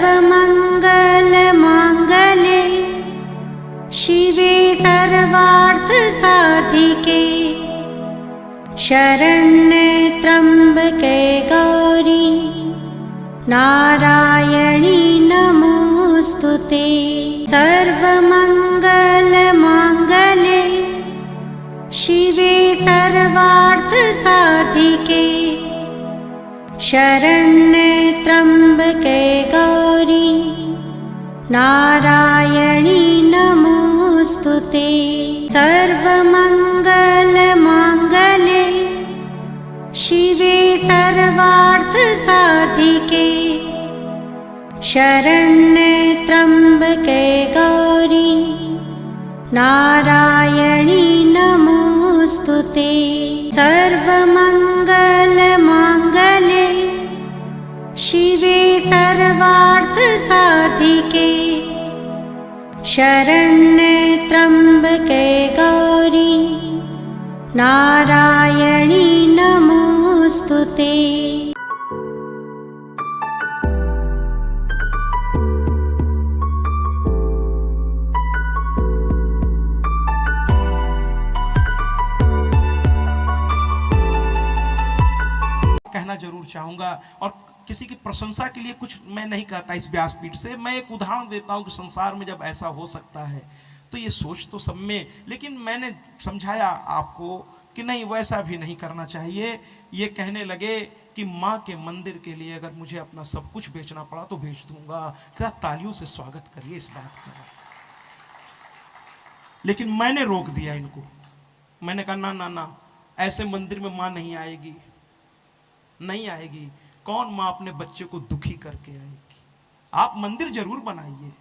सर्वमंगल मांगल्ये शिवे सर्वार्थ साधिके शरण्ये त्र्यंबके गौरी नारायणी नमोस्तुते। सर्वमंगल मांगल्ये शिवे सर्वार्थ साधिके शरण्ये त्र्यंबके गौरी नारायणी नमोस्तुते। सर्वमंगल मांगल्ये शिवे सर्वार्थ साधिके शरण्ये त्र्यंबके गौरी नारायणी नमोस्तुते। सर्वमंगल मांगल्ये शिवे सर्वार्थ साधिके शरण्ये त्र्यंबके गौरी नारायणी नमोस्तुते। कहना जरूर चाहूंगा और किसी की प्रशंसा के लिए कुछ मैं नहीं कहता इस व्यासपीठ से। मैं एक उदाहरण देता हूं कि संसार में जब ऐसा हो सकता है तो ये सोच तो सब में, लेकिन मैंने समझाया आपको कि नहीं वैसा भी नहीं करना चाहिए। ये कहने लगे कि माँ के मंदिर के लिए अगर मुझे अपना सब कुछ बेचना पड़ा तो बेच दूंगा। जरा तालियों से स्वागत करिए इस बात का। लेकिन मैंने रोक दिया इनको। मैंने कहा ना ना ना, ऐसे मंदिर में माँ नहीं आएगी, नहीं आएगी। कौन माँ अपने बच्चे को दुखी करके आएगी? आप मंदिर जरूर बनाइए,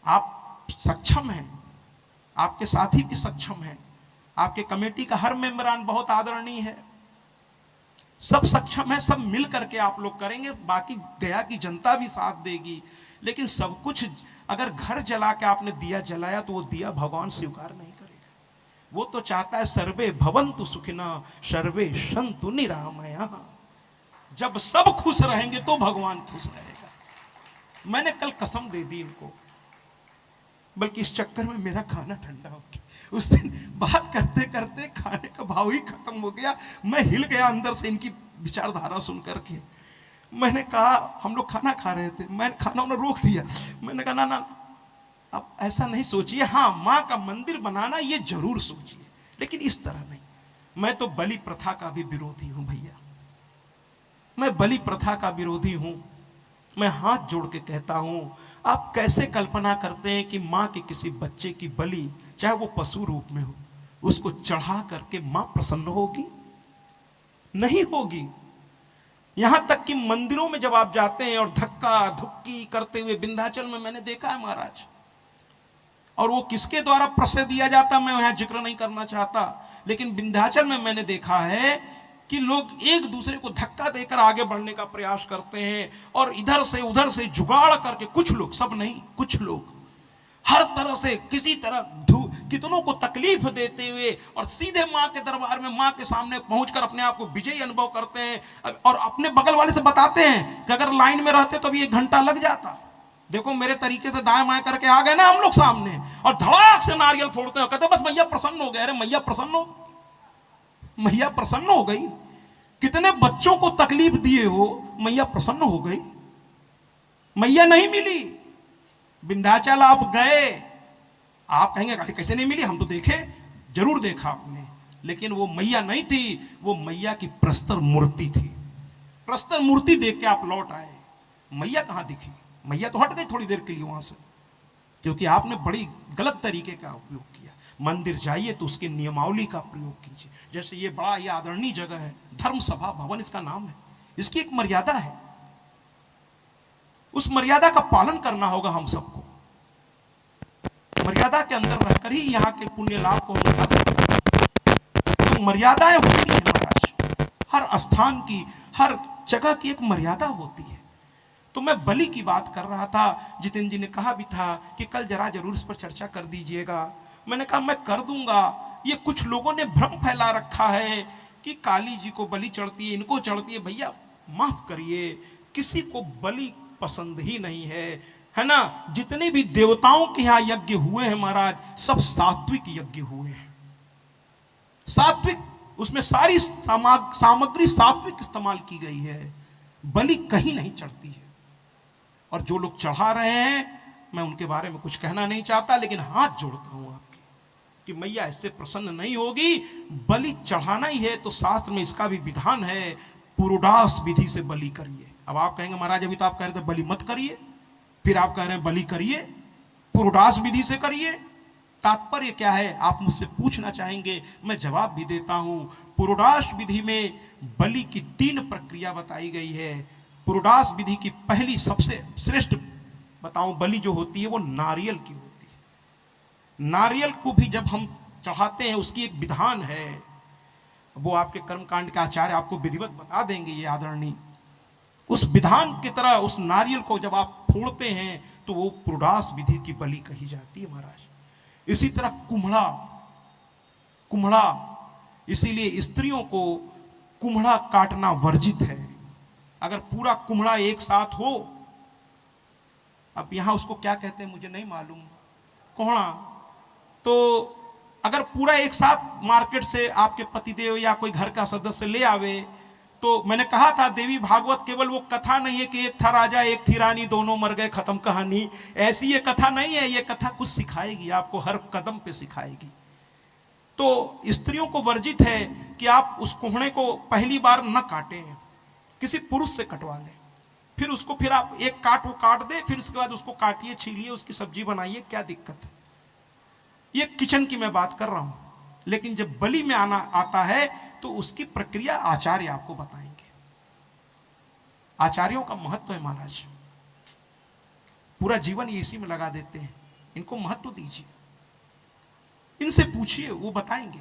आप सक्षम हैं, आपके साथी भी सक्षम हैं, आपके कमेटी का हर मेंबरान बहुत आदरणीय है, सब सक्षम है, सब मिल करके आप लोग करेंगे, बाकी गया की जनता भी साथ देगी। लेकिन सब कुछ अगर घर जला के आपने दिया जलाया तो वो दिया भगवान स्वीकार नहीं करेगा। वो तो चाहता है सर्वे भवन्तु सुखिनः सर्वे सन्तु निरामया। जब सब खुश रहेंगे तो भगवान खुश रहेगा। मैंने कल कसम दे दी इनको, बल्कि इस चक्कर में मेरा खाना ठंडा हो गया। उस दिन बात करते करते खाने का भाव ही खत्म हो गया। मैं हिल गया अंदर से इनकी विचारधारा सुन करके। मैंने कहा, हम लोग खाना खा रहे थे, मैंने खाना उन्हें रोक दिया। मैंने कहा ना ना, अब ऐसा नहीं सोचिए। हाँ, माँ का मंदिर बनाना ये जरूर सोचिए, लेकिन इस तरह नहीं। मैं तो बलि प्रथा का भी विरोधी हूं भैया, मैं बलि प्रथा का विरोधी हूं। मैं हाथ जोड़ के कहता हूं, आप कैसे कल्पना करते हैं कि मां के किसी बच्चे की बलि, चाहे वो पशु रूप में हो, उसको चढ़ा करके मां प्रसन्न होगी? नहीं होगी। यहां तक कि मंदिरों में जब आप जाते हैं और धक्का धुक्की करते हुए, विंध्याचल में मैंने देखा है महाराज, और वो किसके द्वारा प्रश्रय दिया जाता मैं यहां जिक्र नहीं करना चाहता, लेकिन विंध्याचल में मैंने देखा है कि लोग एक दूसरे को धक्का देकर आगे बढ़ने का प्रयास करते हैं और इधर से उधर से जुगाड़ करके, कुछ लोग, सब नहीं, कुछ लोग हर तरह से किसी तरह कितनों को तकलीफ देते हुए और सीधे माँ के दरबार में, माँ के सामने पहुंचकर अपने आप को विजयी अनुभव करते हैं और अपने बगल वाले से बताते हैं कि अगर लाइन में रहते तो अभी 1 घंटा लग जाता। देखो मेरे तरीके से दाएं बाएं करके आ गए ना हम लोग सामने, और धड़ाक से नारियल फोड़ते हैं, कहते बस मैया प्रसन्न हो गए। अरे मैया प्रसन्न हो, मैया प्रसन्न हो गई? कितने बच्चों को तकलीफ दिए हो, मैया प्रसन्न हो गई? मैया नहीं मिली। विंध्याचल आप गए, आप कहेंगे कैसे नहीं मिली, हम तो देखे, जरूर देखा आपने, लेकिन वो मैया नहीं थी, वो मैया की प्रस्तर मूर्ति थी। प्रस्तर मूर्ति देख के आप लौट आए, मैया कहां दिखी? मैया तो हट गई थोड़ी देर के लिए वहां से, क्योंकि आपने बड़ी गलत तरीके का उपयोग किया। मंदिर जाइए तो उसके नियमावली का प्रयोग कीजिए। जैसे ये बड़ा ये आदरणीय जगह है, धर्म सभा भवन इसका नाम है, इसकी एक मर्यादा है, उस मर्यादा का पालन करना होगा हम सबको। मर्यादा के अंदर रहकर ही यहाँ के पुण्य लाभ को हम उठा सकते हैं। तो मर्यादाएं होती है महाराज, हर स्थान की, हर जगह की एक मर्यादा होती है। तो मैं बलि की बात कर रहा था, जितेंद्र जी ने कहा भी था कि कल जरूर इस पर चर्चा कर दीजिएगा। मैंने कहा मैं कर दूंगा। ये कुछ लोगों ने भ्रम फैला रखा है कि काली जी को बलि चढ़ती है, इनको चढ़ती है। भैया माफ करिए, किसी को बलि पसंद ही नहीं है ना। जितने भी देवताओं के यहाँ यज्ञ हुए हैं महाराज, सब सात्विक यज्ञ हुए हैं, सात्विक, उसमें सारी सामग्री सात्विक इस्तेमाल की गई है, बलि कहीं नहीं चढ़ती है। और जो लोग चढ़ा रहे हैं, मैं उनके बारे में कुछ कहना नहीं चाहता, लेकिन हाथ जोड़ता हूं आपके कि मैया इससे प्रसन्न नहीं होगी, बलि चढ़ाना ही है तो शास्त्र में इसका भी विधान है, पुरोडास विधि से बलि करिए। अब आप कहेंगे महाराज अभी तो आप कह रहे थे बलि मत करिए, फिर आप कह रहे हैं बलि करिए, पुरोडास विधि से करिए, तात्पर्य क्या है आप मुझसे पूछना चाहेंगे, मैं जवाब भी देता हूं। पुरोडास विधि में बलि की 3 प्रक्रिया बताई गई है। पुरोडास विधि की पहली सबसे श्रेष्ठ बताऊं बलि जो होती है वो नारियल की होती है। नारियल को भी जब हम चढ़ाते हैं उसकी एक विधान है, वो आपके कर्मकांड के आचार्य आपको विधिवत बता देंगे, ये आदरणीय। उस विधान की तरह उस नारियल को जब आप फोड़ते हैं तो वो पुरोडास विधि की बलि कही जाती है महाराज। इसी तरह कुम्हड़ा, इसीलिए स्त्रियों को कुम्हड़ा काटना वर्जित है। अगर पूरा कुम्हड़ा एक साथ हो, अब यहां उसको क्या कहते हैं मुझे नहीं मालूम, कोहड़ा, तो अगर पूरा एक साथ मार्केट से आपके पतिदेव या कोई घर का सदस्य ले आवे, तो मैंने कहा था देवी भागवत केवल वो कथा नहीं है कि एक था राजा एक थी रानी दोनों मर गए खत्म कहानी, ऐसी ये कथा नहीं है। ये कथा कुछ सिखाएगी आपको, हर कदम पे सिखाएगी। तो स्त्रियों को वर्जित है कि आप उस कोहड़े को पहली बार न काटें, किसी पुरुष से कटवा लें, फिर उसको फिर आप एक काट दे, फिर उसके बाद उसको काटिए, छीलिए, उसकी सब्जी बनाइए, क्या दिक्कत है। ये किचन की मैं बात कर रहा हूं, लेकिन जब बलि में आता है तो उसकी प्रक्रिया आचार्य आपको बताएंगे। आचार्यों का महत्व है महाराज, पूरा जीवन ये इसी में लगा देते हैं, इनको महत्व दीजिए, इनसे पूछिए, वो बताएंगे।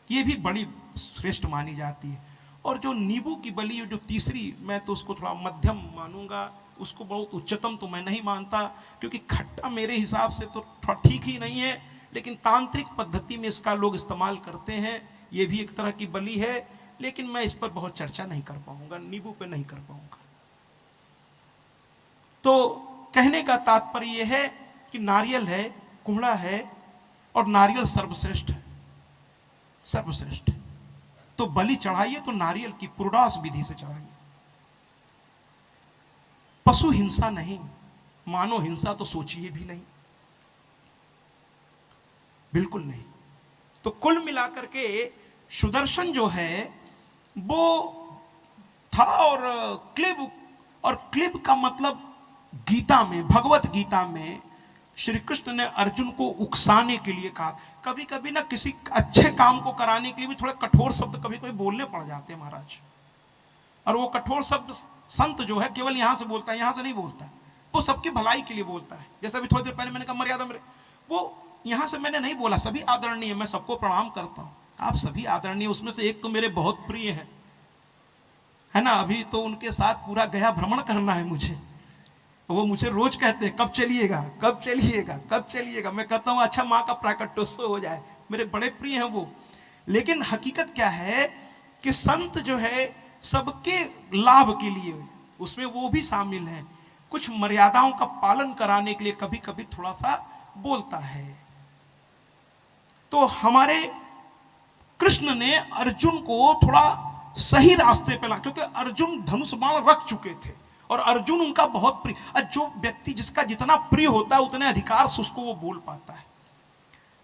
ये भी बड़ी श्रेष्ठ मानी जाती है। और जो नींबू की बलि जो तीसरी, मैं तो उसको थोड़ा मध्यम मानूंगा, उसको बहुत उच्चतम तो मैं नहीं मानता, क्योंकि खट्टा मेरे हिसाब से तो थोड़ा ठीक ही नहीं है, लेकिन तांत्रिक पद्धति में इसका लोग इस्तेमाल करते हैं। ये भी एक तरह की बलि है, लेकिन मैं इस पर बहुत चर्चा नहीं कर पाऊंगा, नींबू पे नहीं कर पाऊंगा। तो कहने का तात्पर्य यह है कि नारियल है, कुम्हड़ा है, और नारियल सर्वश्रेष्ठ है, सर्वश्रेष्ठ। तो बलि चढ़ाइए तो नारियल की पुरोडास विधि से चढ़ाइए। पशु हिंसा नहीं, मानव हिंसा तो सोचिए भी नहीं, बिल्कुल नहीं। तो कुल मिलाकर के सुदर्शन जो है वो था, और क्लिब का मतलब गीता में, भगवत गीता में श्री कृष्ण ने अर्जुन को उकसाने के लिए कहा। कभी कभी ना किसी अच्छे काम को कराने के लिए भी थोड़े कठोर शब्द कभी कभी बोलने पड़ जाते हैं महाराज। और वो कठोर शब्द संत जो है केवल यहां से बोलता है, यहां से नहीं बोलता है, वो सबकी भलाई के लिए बोलता है। जैसे अभी थोड़ी देर पहले मैंने कहा मर्यादा मेरे, वो यहां से मैंने नहीं बोला, सभी आदरणीय, मैं सबको प्रणाम करता हूं, आप सभी आदरणीय। उसमें से एक तो मेरे बहुत प्रिय है ना, अभी तो उनके साथ पूरा गया भ्रमण करना है मुझे। वो मुझे रोज कहते हैं कब चलिएगा, कब चलिएगा, कब चलिएगा। मैं कहता हूं अच्छा माँ का प्राकट्योत्सव हो जाए, मेरे बड़े प्रिय हैं वो। लेकिन हकीकत क्या है कि संत जो है सबके लाभ के लिए, उसमें वो भी शामिल है, कुछ मर्यादाओं का पालन कराने के लिए कभी कभी थोड़ा सा बोलता है। तो हमारे कृष्ण ने अर्जुन को थोड़ा सही रास्ते पे ला, क्योंकि अर्जुन धनुष बाण रख चुके थे और अर्जुन उनका बहुत प्रिय। जो व्यक्ति जिसका जितना प्रिय होता है उतने अधिकार से उसको वो बोल पाता है।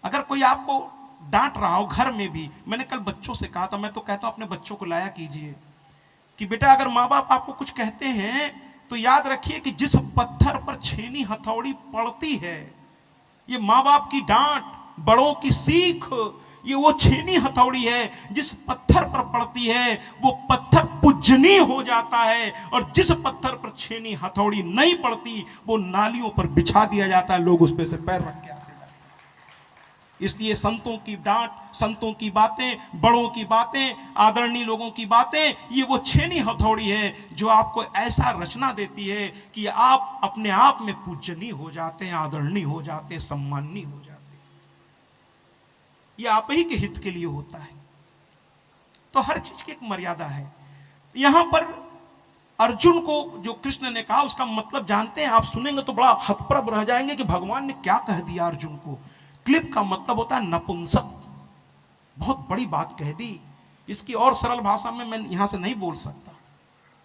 अगर कोई आपको डांट रहा हो घर में भी, मैंने कल बच्चों से कहा था, मैं तो कहता हूं अपने बच्चों को लाया कीजिए कि बेटा अगर माँ बाप आपको कुछ कहते हैं तो याद रखिए कि जिस पत्थर पर छेनी हथौड़ी पड़ती है, ये माँ बाप की डांट, बड़ों की सीख, ये वो छेनी हथौड़ी है। जिस पत्थर पर पड़ती है वो पत्थर पूजनीय हो जाता है, और जिस पत्थर पर छेनी हथौड़ी नहीं पड़ती वो नालियों पर बिछा दिया जाता है, लोग उस पे से पैर रख के आते जाते हैं। इसलिए संतों की डांट, संतों की बातें, बड़ों की बातें, आदरणीय लोगों की बातें, ये वो छेनी हथौड़ी है जो आपको ऐसा रचना देती है कि आप अपने आप में पूजनीय हो जाते हैं, आदरणीय हो जाते हैं, सम्माननीय हो जाते हैं। ये आप ही के हित के लिए होता है। तो हर चीज की एक मर्यादा है। यहां पर अर्जुन को जो कृष्ण ने कहा उसका मतलब जानते हैं आप? सुनेंगे तो बड़ा हतप्रभ रह जाएंगे कि भगवान ने क्या कह दिया अर्जुन को। क्लिप का मतलब होता है नपुंसक। बहुत बड़ी बात कह दी, इसकी और सरल भाषा में मैं यहां से नहीं बोल सकता।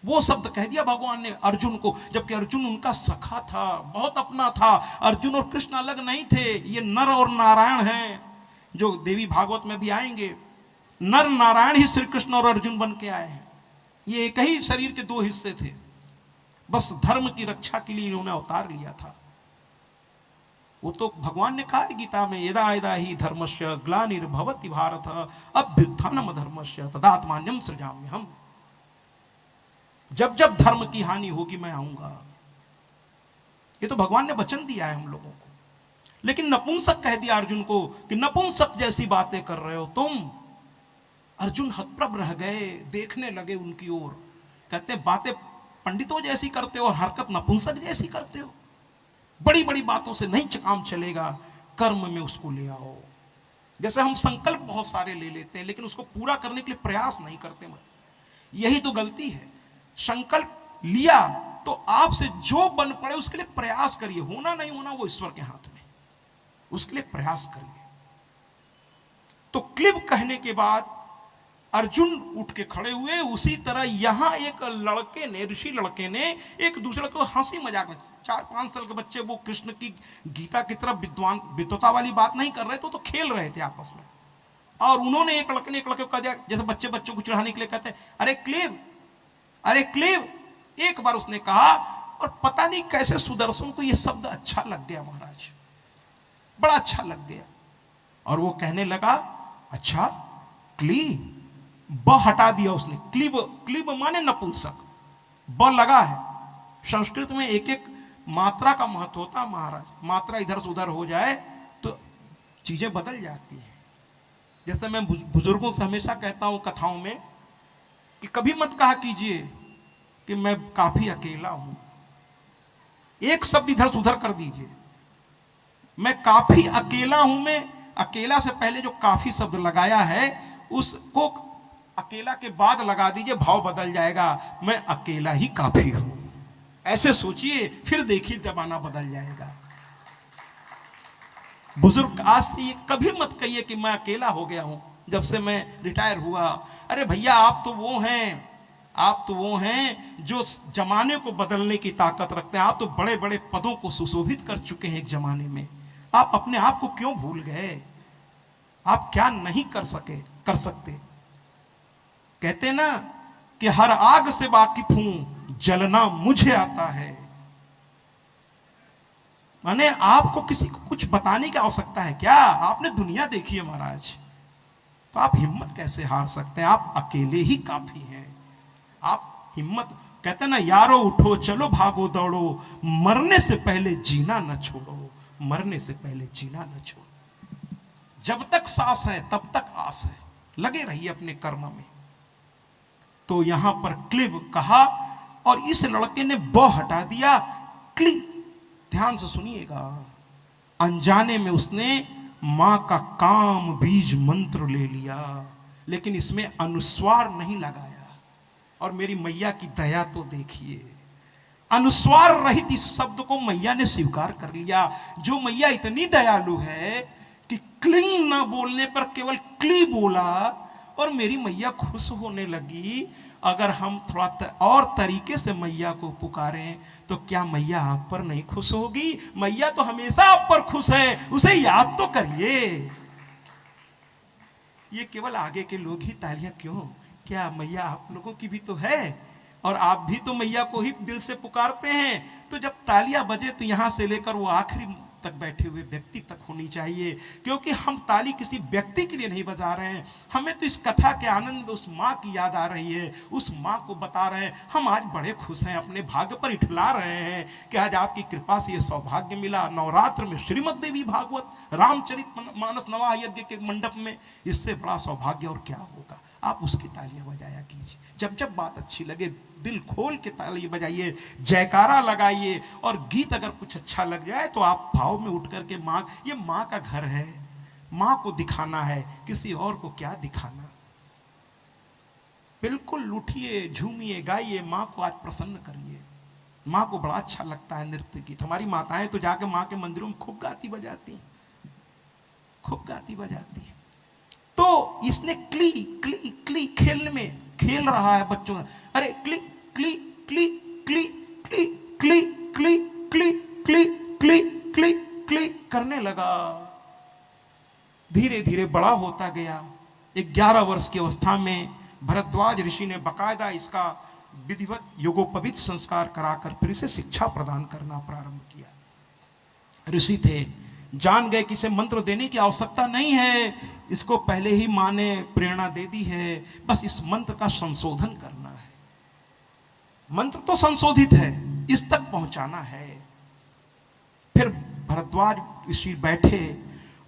वो शब्द कह दिया भगवान ने अर्जुन को, जबकि अर्जुन उनका सखा था, बहुत अपना था। अर्जुन और कृष्ण अलग नहीं थे, ये नर और नारायण हैं, जो देवी भागवत में भी आएंगे। नर नारायण ही श्री कृष्ण और अर्जुन बन के आए हैं। ये एक ही शरीर के दो हिस्से थे, बस धर्म की रक्षा के लिए इन्होंने अवतार लिया था। वो तो भगवान ने कहा है गीता में, यदा यदा ही धर्मस्य ग्लानिर्भवति भारत अभ्युत्थानम धर्मस्य तदात्मान्यम सृजाम्यहम्। जब जब धर्म की हानि होगी मैं आऊंगा। ये तो भगवान ने वचन दिया है हम लोगों को। लेकिन नपुंसक कह दिया अर्जुन को कि नपुंसक जैसी बातें कर रहे हो तुम। अर्जुन हतप्रभ रह गए, देखने लगे उनकी ओर। कहते बातें पंडितों जैसी करते हो और हरकत नपुंसक जैसी करते हो। बड़ी बड़ी बातों से नहीं काम चलेगा, कर्म में उसको ले आओ। जैसे हम संकल्प बहुत सारे ले लेते हैं लेकिन उसको पूरा करने के लिए प्रयास नहीं करते। यही तो गलती है। संकल्प लिया तो आपसे जो बन पड़े उसके लिए प्रयास करिए। होना नहीं होना वो ईश्वर के हाथ में, उसके लिए प्रयास करिए। तो क्लिब कहने के बाद अर्जुन उठ के खड़े हुए। उसी तरह यहां एक लड़के ने, ऋषि लड़के ने एक दूसरे को हंसी मजाक में, 4-5 साल के बच्चे, वो कृष्ण की गीता की तरफ विद्वता वाली बात नहीं कर रहे तो खेल रहे थे आपस में। और उन्होंने एक लड़के को कह दिया, जैसे बच्चे बच्चों को चिढ़ाने के लिए कहते हैं, अरे क्लिब, अरे क्लिब। एक बार उसने कहा और पता नहीं कैसे सुदर्शन को यह शब्द अच्छा लग गया महाराज, बड़ा अच्छा लग गया। और वो कहने लगा, अच्छा क्ली, ब हटा दिया उसने। क्लिब, क्लिब माने नपुंसक, ब लगा है। संस्कृत में एक एक मात्रा का महत्व होता है महाराज। मात्रा इधर से उधर हो जाए तो चीजें बदल जाती है। जैसे मैं बुजुर्गों से हमेशा कहता हूं कथाओं में कि कभी मत कहा कीजिए कि मैं काफी अकेला हूं। एक शब्द इधर से उधर कर दीजिए, मैं काफी अकेला हूं। में अकेला से पहले जो काफी शब्द लगाया है उसको अकेला के बाद लगा दीजिए, भाव बदल जाएगा। मैं अकेला ही काफी हूं, ऐसे सोचिए, फिर देखिए जमाना बदल जाएगा। बुजुर्ग आज से ये कभी मत कहिए कि मैं अकेला हो गया हूं जब से मैं रिटायर हुआ। अरे भैया आप तो वो हैं, आप तो वो हैं जो जमाने को बदलने की ताकत रखते हैं। आप तो बड़े बड़े पदों को सुशोभित कर चुके हैं एक जमाने में। आप अपने आप को क्यों भूल गए? आप क्या नहीं कर सकते? कहते ना कि हर आग से वाकिफ हूं, जलना मुझे आता है। माने आपको किसी को कुछ बताने की आवश्यकता है क्या? आपने दुनिया देखी है महाराज, तो आप हिम्मत कैसे हार सकते हैं? आप अकेले ही काफी हैं। आप हिम्मत, कहते ना यारो उठो चलो भागो दौड़ो, मरने से पहले जीना न छोड़ो, मरने से पहले जीना न छोड़ो। जब तक सांस है तब तक आस है, लगे रहिए अपने कर्म में। तो यहां पर क्लिब कहा और इस लड़के ने ब हटा दिया, क्ली। ध्यान से सुनिएगा, अनजाने में उसने मां का काम बीज मंत्र ले लिया, लेकिन इसमें अनुस्वार नहीं लगाया। और मेरी मैया की दया तो देखिए, अनुस्वार रहित इस शब्द को मैया ने स्वीकार कर लिया। जो मैया इतनी दयालु है कि क्लिंग ना बोलने पर केवल क्ली बोला और मेरी मैया खुश होने लगी। अगर हम थोड़ा और तरीके से मैया को पुकारें तो क्या मैया आप पर नहीं खुश होगी? मैया तो हमेशा आप पर खुश है, उसे याद तो करिए। ये केवल आगे के लोग ही तालियां क्यों? क्या मैया आप लोगों की भी तो है और आप भी तो मैया को ही दिल से पुकारते हैं। तो जब तालियां बजे तो यहां से लेकर वो आखिरी तक बैठे हुए व्यक्ति तक होनी चाहिए, क्योंकि हम ताली किसी व्यक्ति के लिए नहीं बजा रहे हैं। हमें तो इस कथा के आनंद में उस माँ की याद आ रही है, उस माँ को बता रहे हैं। हम आज बड़े खुश हैं, अपने भाग्य पर इठला रहे हैं कि आज आपकी कृपा से ये सौभाग्य मिला। नवरात्र में श्रीमद् देवी भागवत रामचरित मानस नवा यज्ञ के मंडप में, इससे बड़ा सौभाग्य और क्या होगा? आप उसकी तालियां बजाया कीजिए। जब जब बात अच्छी लगे दिल खोल के ताली बजाइए, जयकारा लगाइए। और गीत अगर कुछ अच्छा लग जाए तो आप भाव में उठ करके माँ, ये माँ का घर है, माँ को दिखाना है, किसी और को क्या दिखाना। बिल्कुल उठिए, झूमिए, गाइए, माँ को आज प्रसन्न करिए। माँ को बड़ा अच्छा लगता है नृत्य गीत। हमारी माताएं तो जाके माँ के मंदिरों में खूब गाती बजाती, खूब गाती बजाती। तो इसने क्ली क्ली क्ली खेलने में खेल रहा है बच्चों। अरे क्ली क्ली क्ली क्ली क्ली क्ली क्ली क्ली क्ली क्ली क्ली क्ली करने लगा। धीरे धीरे बड़ा होता गया। 11 वर्ष की अवस्था में भरद्वाज ऋषि ने बकायदा इसका विधिवत योगोपवीत संस्कार कराकर फिर इसे शिक्षा प्रदान करना प्रारंभ किया। ऋषि थे, जान गए कि इसे मंत्र देने की आवश्यकता नहीं है, इसको पहले ही मां ने प्रेरणा दे दी है, बस इस मंत्र का संशोधन करना है। मंत्र तो संशोधित है, इस तक पहुंचाना है। फिर भरद्वाज ऋषि बैठे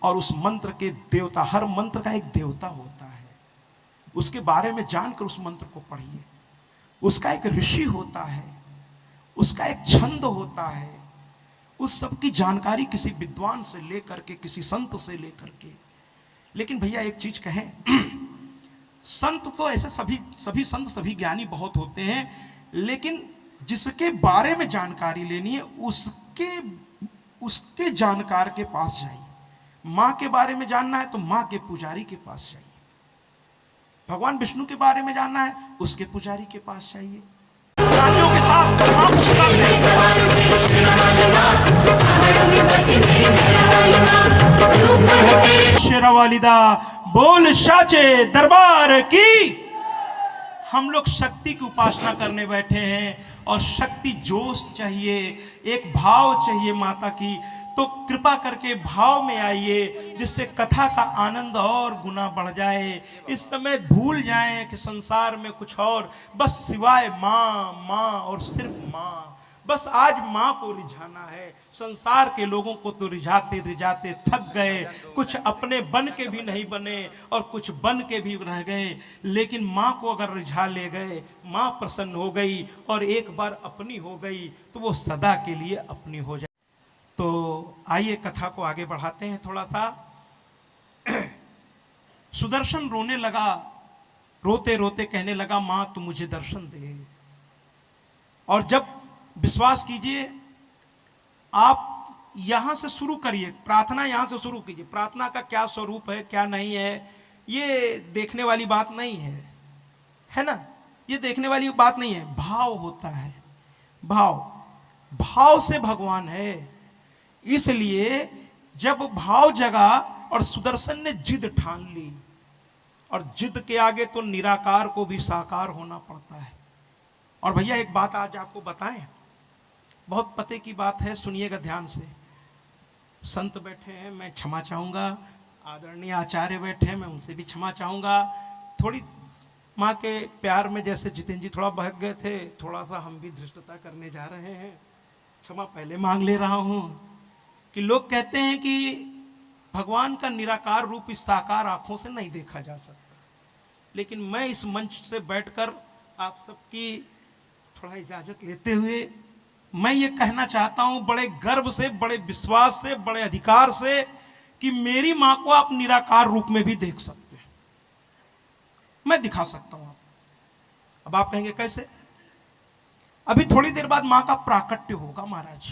और उस मंत्र के देवता, हर मंत्र का एक देवता होता है, उसके बारे में जानकर उस मंत्र को पढ़िए। उसका एक ऋषि होता है, उसका एक छंद होता है, उस सब की जानकारी किसी विद्वान से लेकर के, किसी संत से लेकर के। लेकिन भैया एक चीज कहें, संत तो ऐसे सभी संत, सभी ज्ञानी बहुत होते हैं, लेकिन जिसके बारे में जानकारी लेनी है उसके जानकार के पास जाइए। मां के बारे में जानना है तो मां के पुजारी के पास जाइए। भगवान विष्णु के बारे में जानना है, उसके पुजारी के पास जाइए। प्राणियों के साथ शेरावालिदा बोल साचे दरबार की। हम लोग शक्ति की उपासना करने बैठे हैं और शक्ति जोश चाहिए, एक भाव चाहिए माता की। तो कृपा करके भाव में आइए, जिससे कथा का आनंद और गुना बढ़ जाए। इस समय भूल जाएं कि संसार में कुछ और, बस सिवाय माँ माँ और सिर्फ माँ। बस आज माँ को रिझाना है। संसार के लोगों को तो रिझाते रिझाते थक गए, कुछ अपने बन के भी नहीं बने और कुछ बन के भी रह गए। लेकिन माँ को अगर रिझा ले गए, माँ प्रसन्न हो गई और एक बार अपनी हो गई, तो वो सदा के लिए अपनी हो जाए। तो आइए कथा को आगे बढ़ाते हैं थोड़ा सा। सुदर्शन रोने लगा, रोते रोते कहने लगा, मां तू मुझे दर्शन दे। और जब विश्वास कीजिए, आप यहां से शुरू करिए, प्रार्थना यहां से शुरू कीजिए। प्रार्थना का क्या स्वरूप है, क्या नहीं है, ये देखने वाली बात नहीं है ना, ये देखने वाली बात नहीं है। भाव होता है, भाव से भगवान है। इसलिए जब भाव जगा और सुदर्शन ने जिद ठान ली, और जिद के आगे तो निराकार को भी साकार होना पड़ता है। और भैया एक बात आज आपको बताएं, बहुत पते की बात है, सुनिएगा ध्यान से। संत बैठे हैं, मैं क्षमा चाहूंगा, आदरणीय आचार्य बैठे हैं, मैं उनसे भी क्षमा चाहूंगा। थोड़ी माँ के प्यार में जैसे जितेंद्र जी थोड़ा बहक गए थे, थोड़ा सा हम भी धृष्टता करने जा रहे हैं, क्षमा पहले मांग ले रहा हूं। कि लोग कहते हैं कि भगवान का निराकार रूप इस साकार आंखों से नहीं देखा जा सकता, लेकिन मैं इस मंच से बैठकर आप सबकी थोड़ा इजाजत लेते हुए मैं ये कहना चाहता हूं, बड़े गर्व से, बड़े विश्वास से, बड़े अधिकार से, कि मेरी मां को आप निराकार रूप में भी देख सकते हैं, मैं दिखा सकता हूं। अब आप कहेंगे कैसे? अभी थोड़ी देर बाद मां का प्राकट्य होगा महाराज,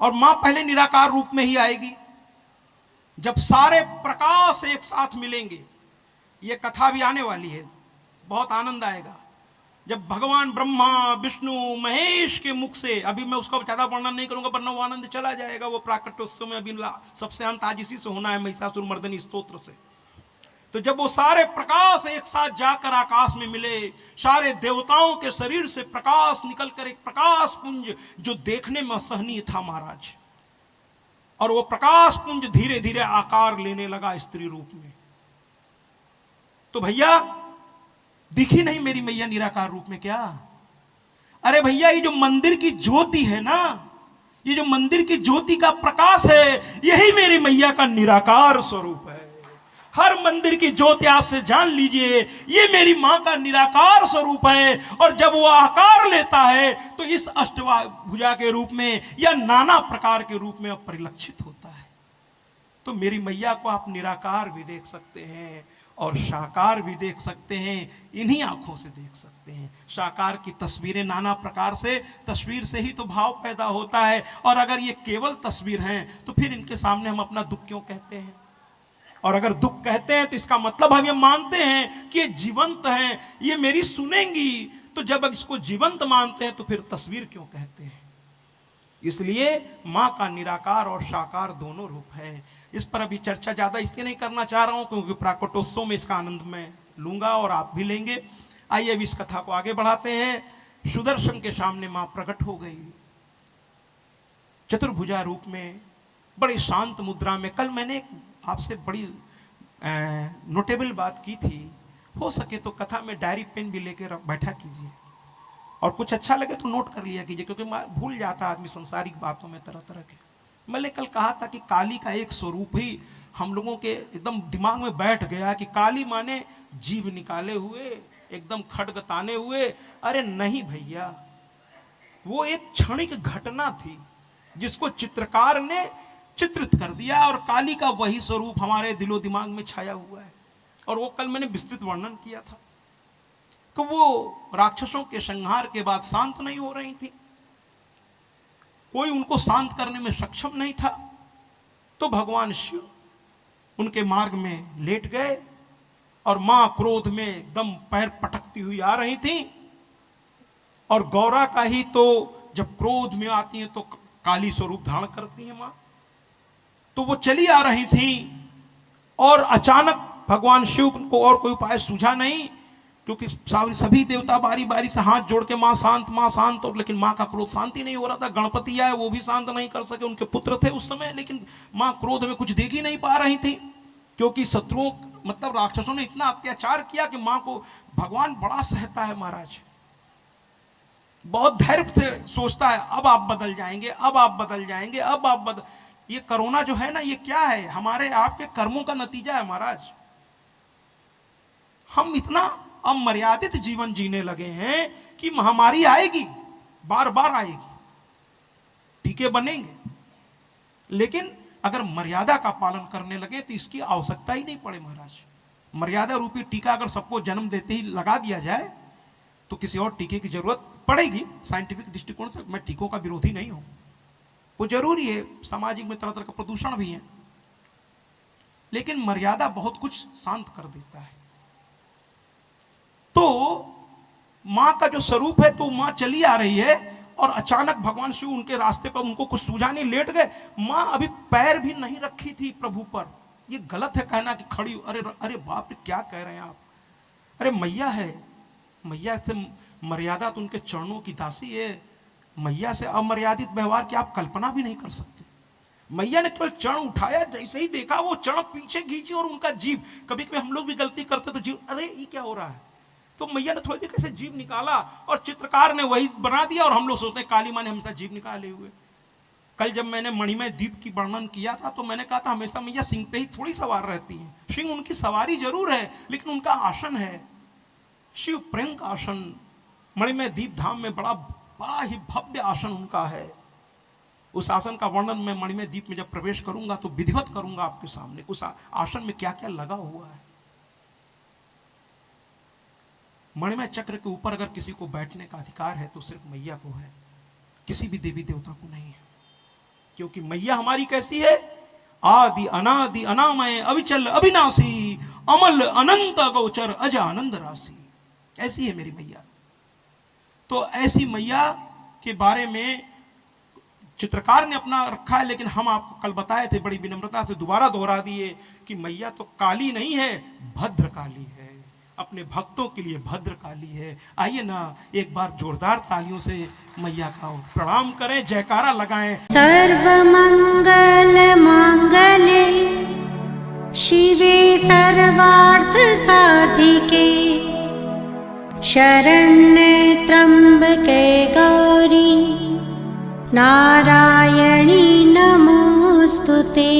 और मां पहले निराकार रूप में ही आएगी। जब सारे प्रकाश एक साथ मिलेंगे, ये कथा भी आने वाली है, बहुत आनंद आएगा। जब भगवान ब्रह्मा विष्णु महेश के मुख से, अभी मैं उसका ज्यादा वर्णन नहीं करूंगा वरना वो आनंद चला जाएगा, वो प्राकट्योत्सव में अभी सबसे अंत आज इसी से होना है, महिषासुर मर्दनी स्तोत्र से। तो जब वो सारे प्रकाश एक साथ जाकर आकाश में मिले, सारे देवताओं के शरीर से प्रकाश निकलकर एक प्रकाश पुंज जो देखने में असहनीय था महाराज, और वो प्रकाश पुंज धीरे धीरे आकार लेने लगा स्त्री रूप में। तो भैया दिखी नहीं मेरी मैया निराकार रूप में क्या? अरे भैया ये जो मंदिर की ज्योति है ना, ये जो मंदिर की ज्योति का प्रकाश है, यही मेरी मैया का निराकार स्वरूप है। हर मंदिर की ज्योति आज से जान लीजिए, ये मेरी मां का निराकार स्वरूप है। और जब वो आकार लेता है तो इस अष्टभुजा के रूप में या नाना प्रकार के रूप में परिलक्षित होता है। तो मेरी मैया को आप निराकार भी देख सकते हैं, और साकार भी देख सकते हैं, इन्हीं आंखों से देख सकते हैं। साकार की तस्वीरें नाना प्रकार से, तस्वीर से ही तो भाव पैदा होता है। और अगर ये केवल तस्वीर हैं तो फिर इनके सामने हम अपना दुख क्यों कहते हैं? और अगर दुख कहते हैं तो इसका मतलब हम ये मानते हैं कि ये जीवंत हैं, ये मेरी सुनेंगी। तो जब इसको जीवंत मानते हैं तो फिर तस्वीर क्यों कहते हैं? इसलिए मां का निराकार और साकार दोनों रूप है। इस पर अभी चर्चा ज्यादा इसलिए नहीं करना चाह रहा हूं क्योंकि प्राकटोत्सव में इसका आनंद मैं लूंगा और आप भी लेंगे। आइए अभी इस कथा को आगे बढ़ाते हैं। सुदर्शन के सामने मां प्रकट हो गई चतुर्भुजा रूप में, बड़ी शांत मुद्रा में। कल मैंने आपसे बड़ी नोटेबल बात की थी, हो सके तो कथा में डायरी पेन भी लेकर बैठा कीजिए और कुछ अच्छा लगे तो नोट कर लिया कीजिए, क्योंकि भूल जाता आदमी संसारिक बातों में तरह तरह के। मैंने कल कहा था कि काली का एक स्वरूप ही हम लोगों के एकदम दिमाग में बैठ गया कि काली माने जीव निकाले हुए, एकदम खड्ग ताने हुए। अरे नहीं भैया, वो एक क्षणिक घटना थी जिसको चित्रकार ने चित्रित कर दिया और काली का वही स्वरूप हमारे दिलो दिमाग में छाया हुआ है। और वो कल मैंने विस्तृत वर्णन किया था कि वो राक्षसों के संहार के बाद शांत नहीं हो रही थी, कोई उनको शांत करने में सक्षम नहीं था। तो भगवान शिव उनके मार्ग में लेट गए और मां क्रोध में एकदम पैर पटकती हुई आ रही थी। और गौरा का ही तो जब क्रोध में आती है तो काली स्वरूप धारण करती है मां, तो वो चली आ रही थी और अचानक भगवान शिव को और कोई उपाय सूझा नहीं, क्योंकि सभी देवता बारी बारी से हाथ जोड़ के मां शांत, और लेकिन मां का क्रोध शांति नहीं हो रहा था। गणपति आए, वो भी शांत नहीं कर सके, उनके पुत्र थे उस समय, लेकिन मां क्रोध में कुछ देख ही नहीं पा रही थी, क्योंकि शत्रुओं मतलब राक्षसों ने इतना अत्याचार किया कि मां को भगवान बड़ा सहता है महाराज, बहुत धैर्य से सोचता है अब आप बदल जाएंगे, अब आप बदल जाएंगे, अब आप बदल। ये कोरोना जो है ना, ये क्या है? हमारे आपके कर्मों का नतीजा है महाराज। हम इतना अमर्यादित जीवन जीने लगे हैं कि महामारी आएगी, बार बार आएगी, टीके बनेंगे, लेकिन अगर मर्यादा का पालन करने लगे तो इसकी आवश्यकता ही नहीं पड़े महाराज। मर्यादा रूपी टीका अगर सबको जन्म देते ही लगा दिया जाए तो किसी और टीके की जरूरत पड़ेगी। साइंटिफिक दृष्टिकोण से मैं टीकों का विरोधी नहीं हूं, वो जरूरी है, सामाजिक में तरह तरह का प्रदूषण भी है, लेकिन मर्यादा बहुत कुछ शांत कर देता है। तो मां का जो स्वरूप है, तो मां चली आ रही है और अचानक भगवान शिव उनके रास्ते पर, उनको कुछ सूझा नहीं, लेट गए। मां अभी पैर भी नहीं रखी थी प्रभु पर। ये गलत है कहना कि खड़ी, अरे अरे बाप रे, क्या कह रहे हैं आप? अरे मैया है, मैया से मर्यादा तो उनके चरणों की दासी है। मैया से अमर्यादित व्यवहार की आप कल्पना भी नहीं कर सकते। मैया ने केवल चरण उठाया, जैसे ही देखा वो चरण पीछे खींची और उनका जीभ, कभी कभी हम लोग भी गलती करते तो जीभ, अरे ये क्या हो रहा है, तो मैया ने थोड़ी देर कैसे जीभ निकाला और चित्रकार ने वही बना दिया। और हम लोग सोचते हैं काली मां ने हमेशा जीभ निकाले हुए। कल जब मैंने मणिमय दीप की वर्णन किया था तो मैंने कहा था हमेशा मैया सिंह पे ही थोड़ी सवार रहती है। सिंह उनकी सवारी जरूर है, लेकिन उनका आसन है शिव प्रेम का आसन। मणिमय दीप धाम में बड़ा ही भव्य आसन उनका है। उस आसन का वर्णन मैं मणिमय दीप में जब प्रवेश करूंगा तो विधिवत करूंगा आपके सामने, उस आसन में क्या क्या लगा हुआ है। मणिमय चक्र के ऊपर अगर किसी को बैठने का अधिकार है तो सिर्फ मैया को है, किसी भी देवी देवता को नहीं है। क्योंकि मैया हमारी कैसी है? आदि अनादि अनामय अविचल अविनाशी अमल अनंत गोचर अज आनंद राशि, ऐसी है मेरी मैया। तो ऐसी मैया के बारे में चित्रकार ने अपना रखा है, लेकिन हम आपको कल बताए थे, बड़ी विनम्रता से दोबारा दोहरा दिए कि मैया तो काली नहीं है, भद्र काली है, अपने भक्तों के लिए भद्र काली है। आइए ना एक बार जोरदार तालियों से मैया का प्रणाम करें, जयकारा लगाएं। सर्वमंगल मांगल्ये शिवे सर्वार्थ साधिके शरण्ये त्र्यंबके गौरी नारायणी नमोस्तुते।